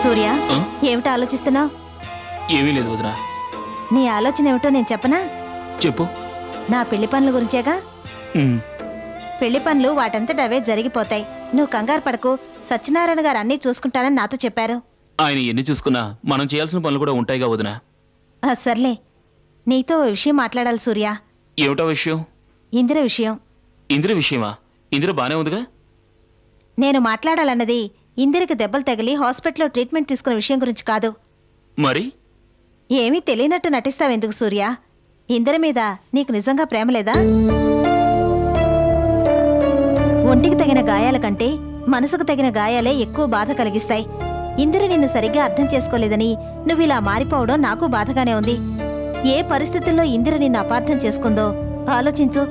సూర్య, ఏమిటో ఆలోచిస్తున్నావు? ఏమీ లేదు వదినా. నీ ఆలోచన ఏమిటో నేను చెప్పనా? చెప్పు. నా పెళ్లి పనుల గురించేగా. పెళ్లి పనులు వాటంతట అవే జరిగిపోతాయి. నువ్వు కంగారు పడకు. సత్యనారాయణ గారు అన్నీ చూసుకుంటానని నాతో చెప్పారు. ఆయన ఎన్ని చూసుకున్నా మనం చేయాల్సిన పనులు కూడా ఉంటాయిగా వదినా. సర్లే, నీతో ఓ విషయం మాట్లాడాలి సూర్య. ఏమిటో విషయం? ఇందిర విషయం. ఇందిర విషయమా? ఇందిర బానే ఉందిగా. నేను మాట్లాడాలన్నది ఇందిరకి దెబ్బలు తగిలి హాస్పిటల్లో ట్రీట్మెంట్ తీసుకున్న విషయం గురించి కాదు. మరి? ఏమీ తెలియనట్టు నటిస్తావెందుకు సూర్య? ఇందిర మీద నీకు నిజంగా ప్రేమ లేదా? ఒంటికి తగిన గాయాల కంటే మనసుకు తగిన గాయాలే ఎక్కువ బాధ కలిగిస్తాయి. ఇందిర నిన్ను సరిగ్గా అర్థం చేసుకోలేదని నువ్విలా మారిపోవడం నాకు బాధగానే ఉంది. ఏ పరిస్థితుల్లో ఇందిర నిన్ను అపార్థం చేసుకుందో ఆలోచించు.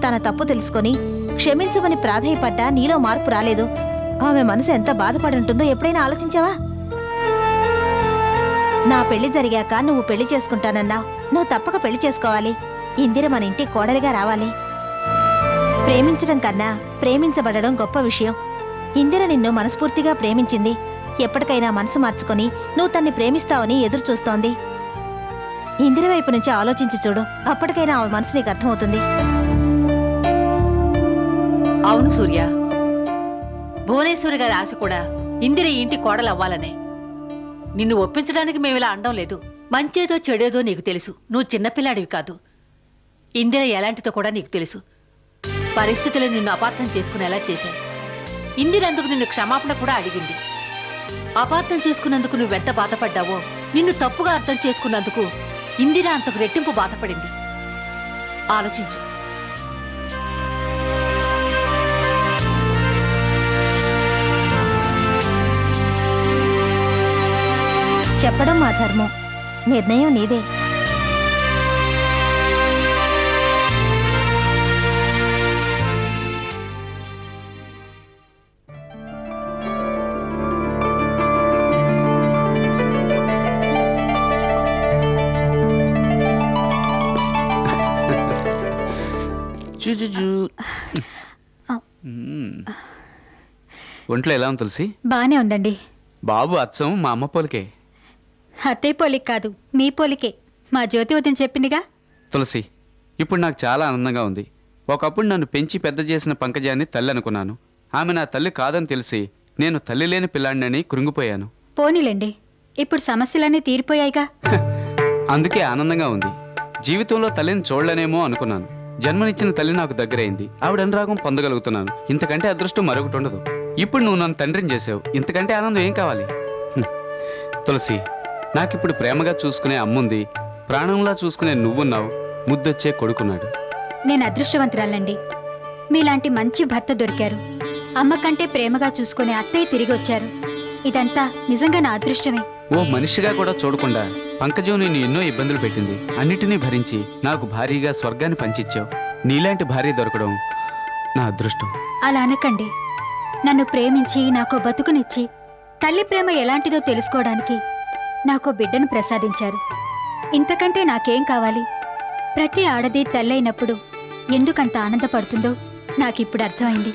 తన తప్పు తెలుసుకొని క్షమించమని ప్రాధేయపడ్డా నీలో మార్పు రాలేదు. ఆమె మనసు ఎంత బాధపడి ఉంటుందో ఎప్పుడైనా ఆలోచించావా? నా పెళ్లి జరిగాక నువ్వు పెళ్లి చేసుకుంటానన్నావు. నువ్వు తప్పక పెళ్లి చేసుకోవాలి. ఇందిర మన ఇంటి కోడలిగా రావాలి. ప్రేమించడం కన్నా ప్రేమించబడడం గొప్ప విషయం. ఇందిర నిన్ను మనస్ఫూర్తిగా ప్రేమించింది. ఎప్పటికైనా మనసు మార్చుకొని నువ్వు తన్ని ప్రేమిస్తావని ఎదురు చూస్తోంది. ఇందిర వైపు నుంచి ఆలోచించి చూడు. అప్పటికైనా ఆమె మనసు నీకు అర్థమవుతుంది. అవును సూర్య, భువనేశ్వరి గారి ఆశ కూడా ఇందిర ఇంటి కోడలవ్వాలనే. నిన్ను ఒప్పించడానికి మేమిలా అండం లేదు. మంచేదో చెడేదో నీకు తెలుసు. నువ్వు చిన్నపిల్లాడివి కాదు. ఇందిర ఎలాంటిదో కూడా నీకు తెలుసు. పరిస్థితులు నిన్ను అపార్థం చేసుకునేలా చేశాయి. ఇందిర అందుకు నిన్ను క్షమాపణ కూడా అడిగింది. అపార్థం చేసుకున్నందుకు నువ్వెంత బాధపడ్డావో, నిన్ను తప్పుగా అర్థం చేసుకున్నందుకు ఇందిర అంతకు రెట్టింపు బాధపడింది. ఆలోచించు. చెప్పడం మా ధర్మం. నిర్ణయం నీదే. ఒంట్లో ఎలా ఉంది తులసి? బానే ఉందండి. బాబు అచ్చం మా అమ్మ పోలికే. అత్తయ్య పోలిక కాదు, మీ పోలికే. మా జ్యోతి వదిన చెప్పిందిగా. తులసి, ఇప్పుడు నాకు చాలా ఆనందంగా ఉంది. ఒకప్పుడు నన్ను పెంచి పెద్ద చేసిన పంకజాన్ని తల్లి అనుకున్నాను. ఆమె నా తల్లి కాదని తెలిసి నేను తల్లి లేని పిల్లాడినని కృంగిపోయాను. పోనీలేండి, ఇప్పుడు సమస్యలన్నీ తీరిపోయాయిగా. అందుకే ఆనందంగా ఉంది. జీవితంలో తల్లిని చూడలేనేమో అనుకున్నాను. జన్మనిచ్చిన తల్లి నాకు దగ్గరైంది. ఆవిడ అనురాగం పొందగలుగుతున్నాను. ఇంతకంటే అదృష్టం మరొకటి ఉండదు. ఇప్పుడు నువ్వు నన్ను తండ్రిని చేసావు. ఇంతకంటే ఆనందం ఏం కావాలి? తులసి, నాకిప్పుడు ప్రేమగా చూసుకునే అమ్ముంది. ప్రాణంలా చూసుకునే నువ్వున్నావు. ముద్దొచ్చే కొడుకున్నాడు. నేను అదృష్టవంతురాలండి. మీలాంటి మంచి భర్త దొరికారు. అమ్మ కంటే ప్రేమగా చూసుకునే అత్తయ్య తిరిగి వచ్చారు. ఇదంతా నిజంగా నా అదృష్టమే. ఓ మనిషిగా కూడా చూడకుండా పంకజం నేను ఎన్నో ఇబ్బందులు పెట్టింది. అన్నిటినీ భరించి నాకు భారీగా స్వర్గాన్ని పంచిచ్చావు. నీలాంటి భార్య దొరకడం నా అదృష్టం. అలా అనకండి. నన్ను ప్రేమించి నాకో బతుకునిచ్చి తల్లి ప్రేమ ఎలాంటిదో తెలుసుకోవడానికి నాకో బిడ్డను ప్రసాదించారు. ఇంతకంటే నాకేం కావాలి? ప్రతి ఆడది తల్లైనప్పుడు ఎందుకంత ఆనందపడుతుందో నాకిప్పుడు అర్థమైంది.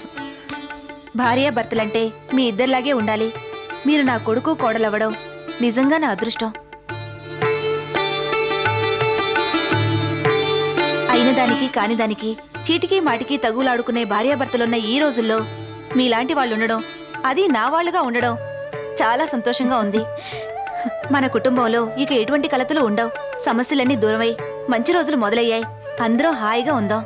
భార్యాభర్తలంటే మీ ఇద్దరిలాగే ఉండాలి. మీరు నా కొడుకు కోడలవ్వడం నిజంగా నా అదృష్టం. అయిన దానికి కాని దానికి చీటికి మాటికి తగులాడుకునే భార్యాభర్తలున్న ఈ రోజుల్లో మీలాంటి వాళ్ళు ఉండడం, అది నా వాళ్ళుగా ఉండడం చాలా సంతోషంగా ఉంది. మన కుటుంబంలో ఇక ఎటువంటి కలతలు ఉండవు. సమస్యలన్నీ దూరమై మంచి రోజులు మొదలయ్యాయి. అందరూ హాయిగా ఉందాం.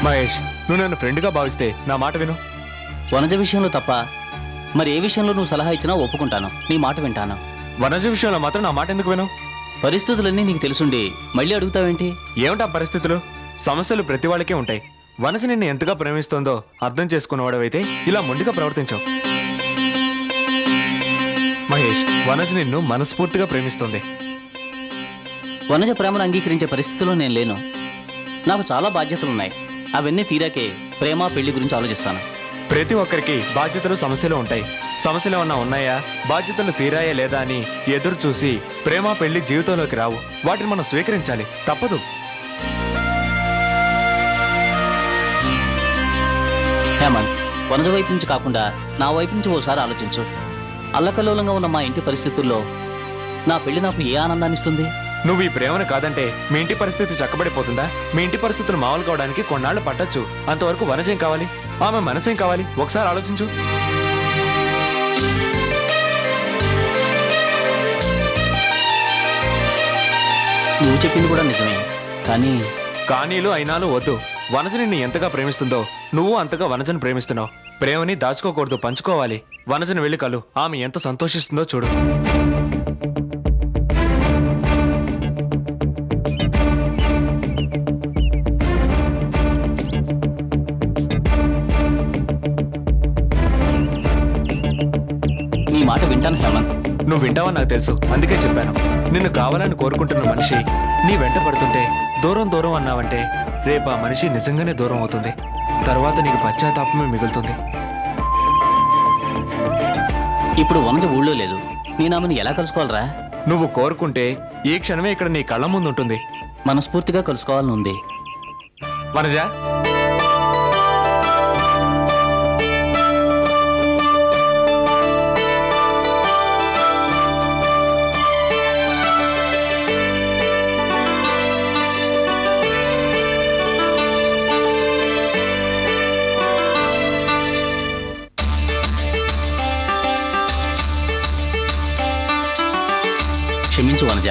మహేష్, నువ్వు నన్ను ఫ్రెండ్గా భావిస్తే నా మాట విను. వనజ విషయంలో తప్ప మరి ఏ విషయంలో నువ్వు సలహా ఇచ్చినా ఒప్పుకుంటాను. నీ మాట వింటాను. వనజ విషయంలో మాత్రం నా మాట ఎందుకు విను? పరిస్థితులన్నీ నీకు తెలుసుండి మళ్ళీ అడుగుతావేంటి? ఏమిటా పరిస్థితులు? సమస్యలు ప్రతి వాళ్ళకే ఉంటాయి. వనజ నిన్ను ఎంతగా ప్రేమిస్తోందో అర్థం చేసుకున్నవాడవైతే ఇలా మొండిగా ప్రవర్తించావు. మహేష్, వనజ నిన్ను మనస్ఫూర్తిగా ప్రేమిస్తోంది. వనజ ప్రేమను అంగీకరించే పరిస్థితిలో నేను లేను. నాకు చాలా బాధ్యతలున్నాయి. అవన్నీ తీరాకే ప్రేమ పెళ్లి గురించి ఆలోచిస్తాను. ప్రతి ఒక్కరికి బాధ్యతలు సమస్యలు ఉంటాయి. సమస్యలు ఏమన్నా ఉన్నాయా, బాధ్యతలు తీరాయా లేదా అని ఎదురు చూసి ప్రేమ పెళ్లి జీవితంలోకి రావు. వాటిని మనం స్వీకరించాలి, తప్పదు. హేమంత్, వనజ వైపు నుంచి కాకుండా నా వైపు నుంచి ఓసారి ఆలోచించు. అల్లకల్లోలంగా ఉన్న మా ఇంటి పరిస్థితుల్లో నా పెళ్లి నాకు ఏ ఆనందాన్ని ఇస్తుంది? నువ్వు ఈ ప్రేమను కాదంటే మీ ఇంటి పరిస్థితి చక్కబడిపోతుందా? మీ ఇంటి పరిస్థితులు మామూలు కావడానికి కొన్నాళ్ళు పట్టొచ్చు. అంతవరకు వనజేం కావాలి, ఆమె మనసేం కావాలి, ఒకసారి ఆలోచించు. నువ్వు చెప్పింది కూడా నిజమే, కానీ కానీలు అయినాలు వద్దు. వనజ నిన్ను ఎంతగా ప్రేమిస్తుందో నువ్వు అంతగా వనజను ప్రేమిస్తున్నావు. ప్రేమని దాచుకోకూడదు, పంచుకోవాలి. వనజను వెళ్ళి కలు, ఆమె ఎంత సంతోషిస్తుందో చూడు. నీ మాట వింటాను హేమంత్. నువ్వు వింటావని నాకు తెలుసు, అందుకే చెప్పాను. నిన్ను కావాలని కోరుకుంటున్న మనిషి నీ వెంట పడుతుంటే దూరం దూరం అన్నావంటే రేపు ఆ మనిషి నిజంగానే దూరం అవుతుంది. తర్వాత నీకు పశ్చాత్తాపమే మిగులుతుంది. ఇప్పుడు వనజ ఊళ్ళో లేదు. నేను ఆమెను ఎలా కలుసుకోవాలరా? నువ్వు కోరుకుంటే ఈ క్షణమే ఇక్కడ నీ కళ్ళ ముందు ఉంటుంది. మనస్ఫూర్తిగా కలుసుకోవాలని ఉంది. వనజ, క్షమించు Vanaja,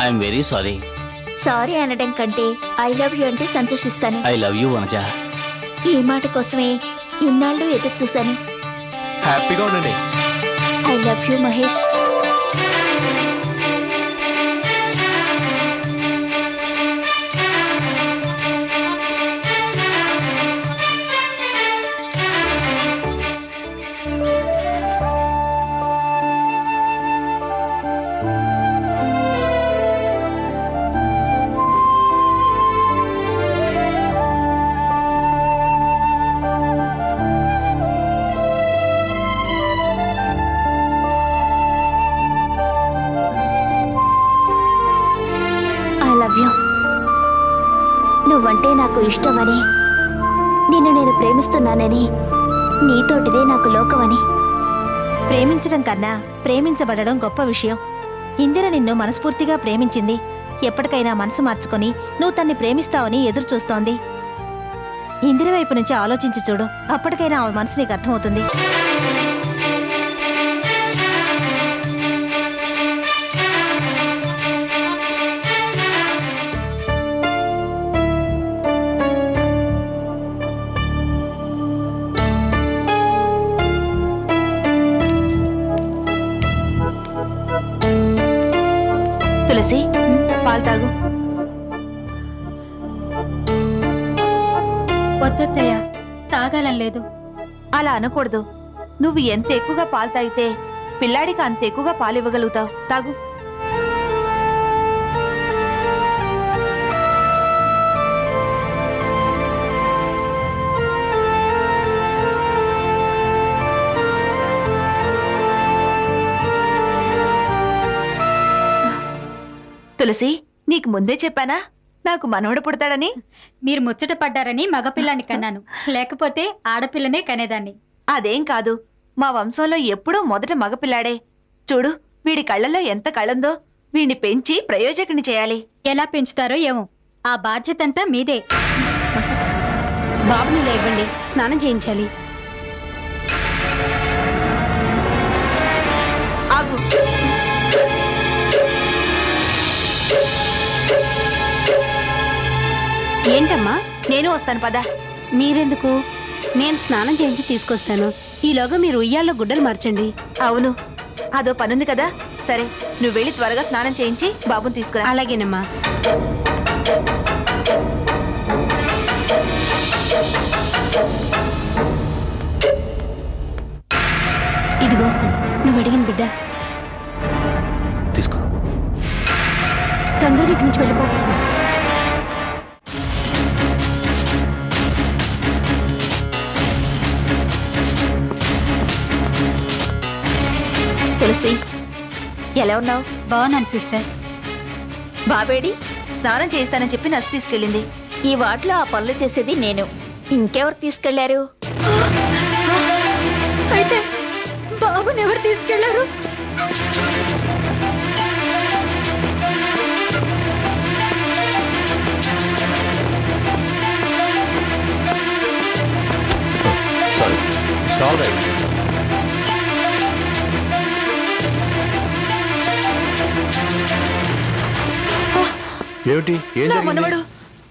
I'm very sorry. Sorry అనడం కంటే ఐ లవ్ యూ అంటే సంతోషిస్తాను. I love you Vanaja. ఈ మాట కోసమే ఇన్నాళ్ళు ఎదురు చూశాను. హ్యాపీగా ఉండండి. I love you Mahesh. నువ్వంటే నాకు ఇష్టమని, నిన్ను నేను ప్రేమిస్తున్నానని, నీతోటిదే నాకు లోకమని. ప్రేమించడం కన్నా ప్రేమించబడడం గొప్ప విషయం. ఇందిర నిన్ను మనస్ఫూర్తిగా ప్రేమించింది. ఎప్పటికైనా మనసు మార్చుకొని నువ్వు తన్ని ప్రేమిస్తావని ఎదురు చూస్తోంది. ఇందిర వైపు నుంచి ఆలోచించి చూడు, అప్పటికైనా ఆమె మనసు నీకు అర్థమవుతుంది. తులసి, పాలు తాగు. వద్దత్తయ్య, తాగాలని లేదు. అలా అనకూడదు. నువ్వు ఎంత ఎక్కువగా పాలు తాగితే పిల్లాడికి అంత ఎక్కువగా పాలు ఇవ్వగలుగుతావు. తాగు. తులసి, నీకు ముందే చెప్పానా నాకు మనవడు పుడతాడని? మీరు ముచ్చట పడ్డారని మగపిల్లాన్ని కన్నాను, లేకపోతే ఆడపిల్లనే కనేదాన్ని. అదేం కాదు, మా వంశంలో ఎప్పుడూ మొదట మగపిల్లాడే. చూడు, వీడి కళ్ళల్లో ఎంత కళ్ళందో. వీడిని పెంచి ప్రయోజకుని చేయాలి. ఎలా పెంచుతారో ఏమో, ఆ బాధ్యతంతా మీదే. బాబుని లేవండి, స్నానం చేయించాలి. ఆగు. ఏంటమ్మా? నేను వస్తాను, పద. మీరెందుకు? నేను స్నానం చేయించి తీసుకొస్తాను. ఈలోగా మీరు ఉయ్యాల్లో గుడ్డలు మార్చండి. అవును, అదో పనుంది కదా. సరే, నువ్వు వెళ్ళి త్వరగా స్నానం చేయించి బాబుని తీసుకురా. అలాగేనమ్మా. ఇదిగో నువ్వు అడిగిన బిడ్డ. తీసుకో. అందరూ ఇక్కడి నుంచి వెళ్ళిపో. తులసి, ఎలా ఉన్నావు? బాగున్నాను సిస్టర్. బాబేడి స్నానం చేస్తానని చెప్పి నర్సు తీసుకెళ్ళింది. ఈ వాటిలో ఆ పనులు చేసేది నేను. ఇంకెవరు తీసుకెళ్లారు? అయితే బాబుని ఎవరు తీసుకెళ్లారు? Sorry, it's all right. ఏమిటి? ఏం జరిగింది?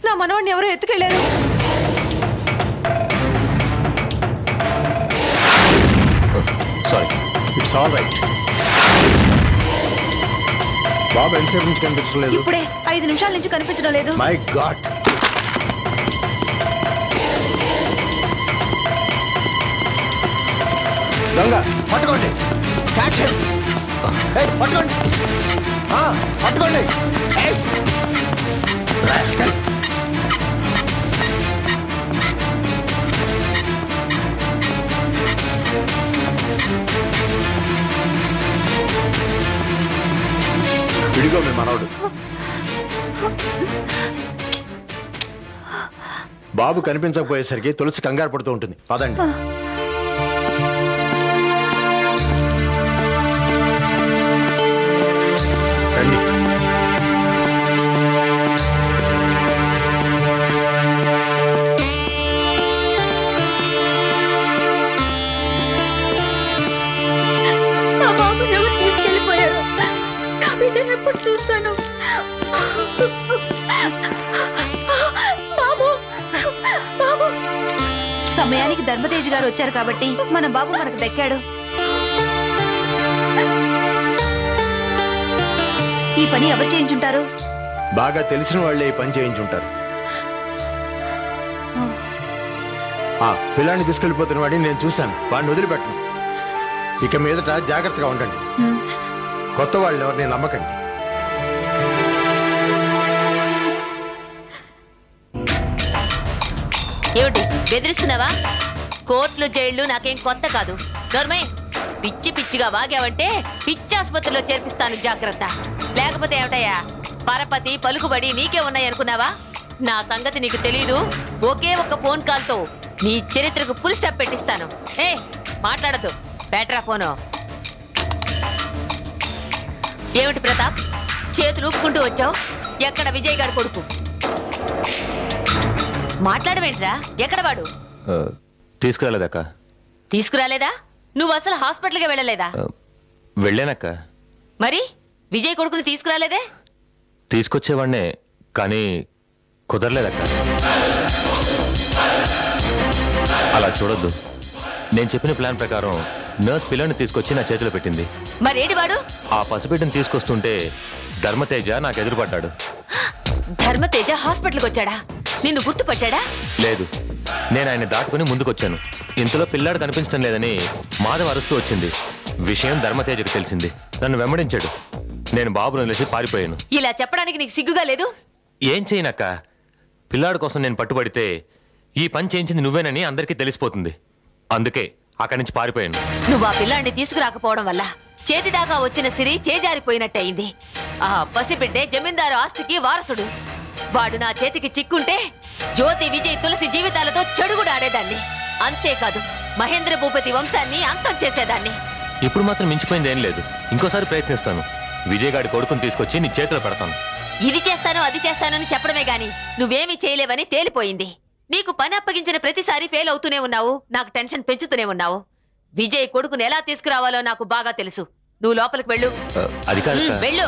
నా మనవడిని ఎవరో ఎత్తుకెళ్లారు. సారీ. It's all right. బాబు ఎంతసేపు నుంచి కనిపించడం లేదు? ఇప్పుడే 5 నిమిషాల నుంచి కనిపించడం లేదు. My God. దొంగ పట్టుకోండి. Catch him. ఏయ్, పట్టుకోండి. పట్టుకోండి. ఏయ్. రాస్కల్. విడిగో మీ మనవడు. బాబు కనిపించకపోయేసరికి తులసి కంగారు పడుతూ ఉంటుంది. పదండి. రండి. నా బాబుని ఎవరు తీసుకెళ్ళిపోయారు? నా బిడ్డను ఎప్పుడు చూస్తాను? బాబు, బాబు. సమయానికి ధర్మతేజ్ గారు వచ్చారు కాబట్టి మన బాబు మనకు దక్కాడు. ఈ పని ఎవరు చేయించుంటారు? బాగా తెలిసిన వాళ్ళే ఈ పని చేయించుంటారు. పిల్లాన్ని తీసుకెళ్లిపోతున్న వాడిని నేను చూశాను. వాడిని వదిలిపెట్టను. ఇక మీదట జాగ్రత్తగా ఉండండి. కొత్త వాళ్ళు ఎవరిని నమ్మకండి. ఏమిటి బెదిరిస్తున్నావా? కోర్టులు జైళ్లు నాకేం కొత్త కాదు. నోర్మై, పిచ్చి పిచ్చిగా వాగావంటే పిచ్చి ఆసుపత్రిలో చేర్పిస్తాను, జాగ్రత్త. లేకపోతే ఏమిటయ్యా, పరపతి పలుకుబడి నీకే ఉన్నాయనుకున్నావా? నా సంగతి నీకు తెలీదు. ఒకే ఒక్క ఫోన్ కాల్తో నీ చరిత్రకు ఫుల్ స్టాప్ పెట్టిస్తాను. ఏ మాట్లాడద్దు, బెటరా ఫోను. ఏమిటి ప్రతాప్, చేతులు ఊపుకుంటూ వచ్చావు? ఎక్కడ విజయ్ గారి కొడుకు? మాట్లాడవేంట్రా? ఎక్కడ వాడు? తీసుకురాలేదక్క. తీసుకురాలేదా? నువ్వు అసలు హాస్పిటల్కి వెళ్ళలేదా? వెళ్ళానక్క. మరి విజయ్ కొడుకుని తీసుకురాలేదే? తీసుకొచ్చేవాడినే, కానీ కుదరలేదక్క. అలా చూడొద్దు. నేను చెప్పిన ప్లాన్ ప్రకారం నర్స్ పిల్లని తీసుకొచ్చి నా చేతిలో పెట్టింది. మరేడి వాడు? ఆ పసిబిడ్డను తీసుకొస్తుంటే ధర్మతేజ నాకు ఎదురుపడ్డాడు. ధర్మతేజ హాస్పిటల్కి వచ్చాడా? నిన్ను గుర్తుపట్టాడా? లేదు, నేను ఆయన దాటుకుని ముందుకొచ్చాను. ఇంతలో పిల్లాడు కనిపించడం లేదని మాధవ్ అరుస్తూ వచ్చింది. విషయం ధర్మతేజకు తెలిసింది. నన్ను వెంబడించాడు. నేను బాబును వదిలేసి పారిపోయాను. ఇలా చెప్పడానికి నీకు సిగ్గుగా లేదు? ఏం చేయనక్క, పిల్లాడు కోసం నేను పట్టుబడితే ఈ పని చేయించింది నువ్వేనని అందరికీ తెలిసిపోతుంది. అందుకే అక్కడి నుంచి పారిపోయాను. నువ్వు ఆ పిల్లాడిని తీసుకురాకపోవడం వల్ల చేతిదాకా వచ్చిన సిరి చేజారిపోయినట్టయింది. ఆ పసిబిడ్డే జమీందారు ఆస్తికి వారసుడు. వాడు నా చేతికి చిక్కుంటే జ్యోతి, విజయ్, తులసి జీవితాలతో చెడుగుడు ఆడేదాన్ని. అంతేకాదు, మహేంద్ర భూపతి వంశాన్ని అంతం చేసేదాన్ని. ఇప్పుడు మాత్రం మించిపోయింది ఏం లేదు. ఇంకోసారి ప్రయత్నిస్తాను. విజయ్ గారి కొడుకుని తీసుకొచ్చి నీ చేతిలో పెడతాను. ఇది చేస్తాను అది చేస్తానని చెప్పడమే గాని నువ్వేమీ చేయలేవని తేలిపోయింది. నీకు పని అప్పగించిన ప్రతిసారి ఫెయిల్ అవుతూనే ఉన్నావు. నాకు టెన్షన్ పెంచుతూనే ఉన్నావు. విజయ్ కొడుకుని ఎలా తీసుకురావాలో నాకు బాగా తెలుసు. నువ్వు లోపలికి వెళ్ళు. అది కాదు. వెళ్ళు.